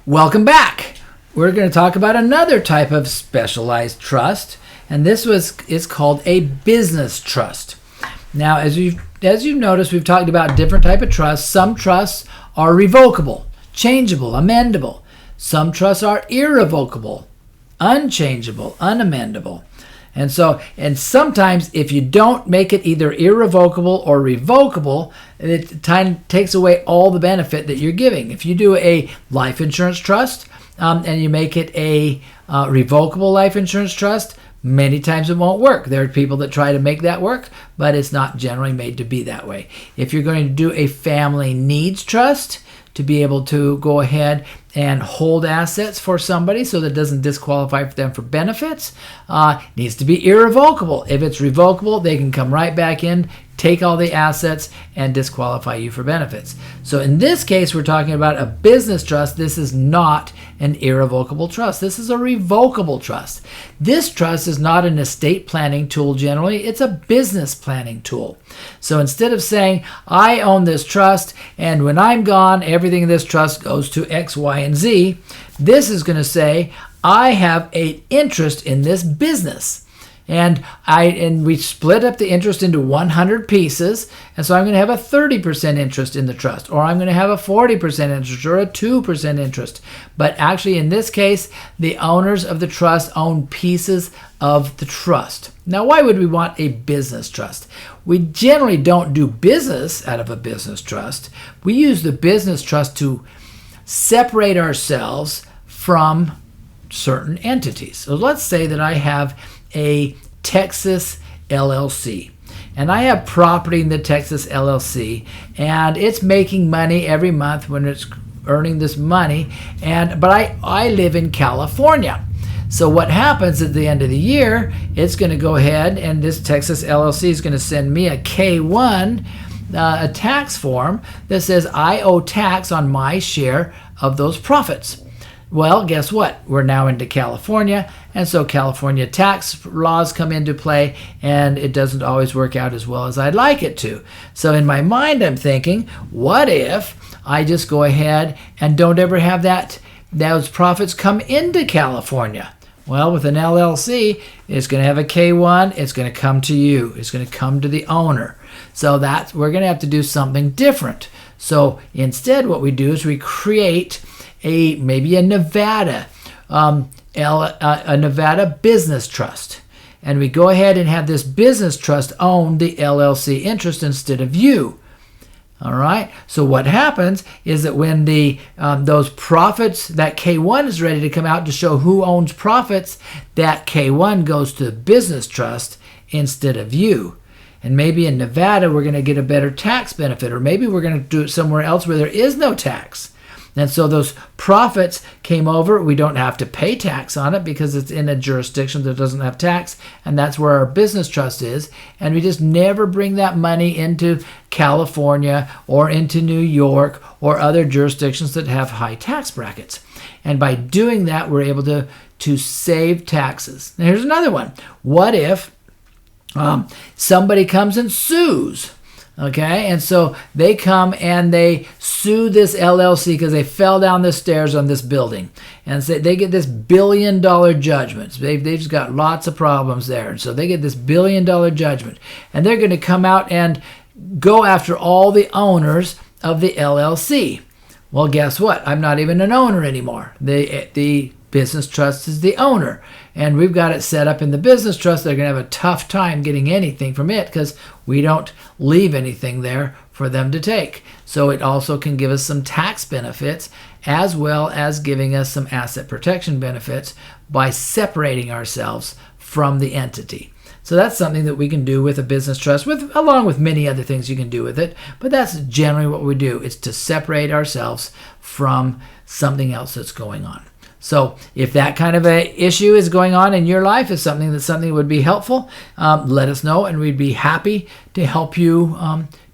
Welcome back. We're going to talk about another type of specialized trust, and this is called a business trust. Now, as you've noticed, we've talked about different type of trusts. Some trusts are revocable, changeable, amendable. Some trusts are irrevocable, unchangeable, unamendable. And sometimes if you don't make it either irrevocable or revocable, it takes away all the benefit that you're giving. If you do a life insurance trust and you make it a revocable life insurance trust, many times it won't work. There are people that try to make that work, but it's not generally made to be that way. If you're going to do a family needs trust, to be able to go ahead and hold assets for somebody so that it doesn't disqualify them for benefits, needs to be irrevocable. If it's revocable, they can come right back in, take all the assets, and disqualify you for benefits. So in this case, we're talking about a business trust. This is not an irrevocable trust. This is a revocable trust. This trust is not an estate planning tool generally. It's a business planning tool. So instead of saying, I own this trust, and when I'm gone, everything in this trust goes to X, Y, and Z, this is going to say, I have an interest in this business. And we split up the interest into 100 pieces, and so I'm going to have a 30% interest in the trust, or I'm going to have a 40% interest, or a 2% interest. But actually, in this case, the owners of the trust own pieces of the trust. Now, why would we want a business trust? We generally don't do business out of a business trust. We use the business trust to separate ourselves from certain entities. So let's say that I have a Texas LLC, and I have property in the Texas LLC, and it's making money every month when it's earning this money, but I live in California. So what happens at the end of the year, it's going to go ahead, and this Texas LLC is going to send me a K-1, a tax form that says I owe tax on my share of those profits. Well, guess what? We're now into California, and so California tax laws come into play, and it doesn't always work out as well as I'd like it to. So in my mind, I'm thinking, what if I just go ahead and don't ever have those profits come into California? Well, with an LLC, it's going to have a K-1. It's going to come to you. It's going to come to the owner. So we're going to have to do something different. So instead, what we do is we create maybe a Nevada business trust, and we go ahead and have this business trust own the LLC interest instead of you. All right. So what happens is that when those profits, that K-1 is ready to come out to show who owns profits, that K-1 goes to the business trust instead of you. And maybe in Nevada we're going to get a better tax benefit, or maybe we're going to do it somewhere else where there is no tax. And so those profits came over. We don't have to pay tax on it because it's in a jurisdiction that doesn't have tax, and that's where our business trust is. And we just never bring that money into California or into New York or other jurisdictions that have high tax brackets. And by doing that, we're able to save taxes. Now, here's another one. What if somebody comes and sues? Okay, and so they come and they sue this LLC because they fell down the stairs on this building, and so they get this $1 billion judgment. They've just got lots of problems there, and so they get this $1 billion judgment, and they're going to come out and go after all the owners of the LLC. Well, guess what? I'm not even an owner anymore. The business trust is the owner, and we've got it set up in the business trust. They're going to have a tough time getting anything from it because we don't leave anything there for them to take. So it also can give us some tax benefits as well as giving us some asset protection benefits by separating ourselves from the entity. So that's something that we can do with a business trust, along with many other things you can do with it. But that's generally what we do. It's to separate ourselves from something else that's going on. So if that kind of a issue is going on in your life, is something that would be helpful, let us know, and we'd be happy to help you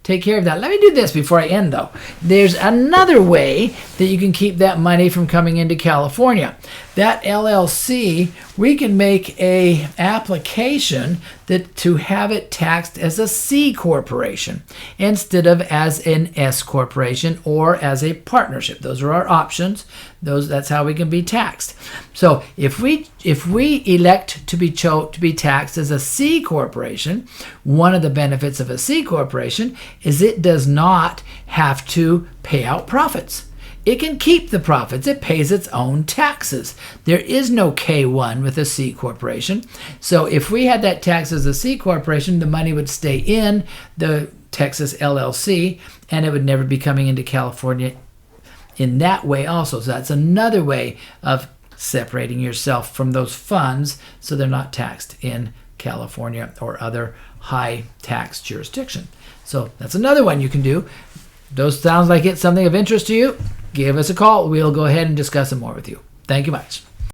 take care of that. Let me do this before I end, though. There's another way that you can keep that money from coming into California. That LLC, we can make a application to have it taxed as a C corporation instead of as an S corporation or as a partnership. Those are our options. That's how we can be taxed. So if we elect to be taxed as a C corporation, one of the benefits of a C corporation is it does not have to pay out profits. It can keep the profits. It pays its own taxes. There is no K-1 with a C corporation. So if we had that tax as a C corporation, the money would stay in the Texas LLC, and it would never be coming into California in that way also. So that's another way of separating yourself from those funds so they're not taxed in California or other high tax jurisdiction. So that's another one you can do. Those sounds like it's something of interest to you. Give us a call. We'll go ahead and discuss it more with you. Thank you much.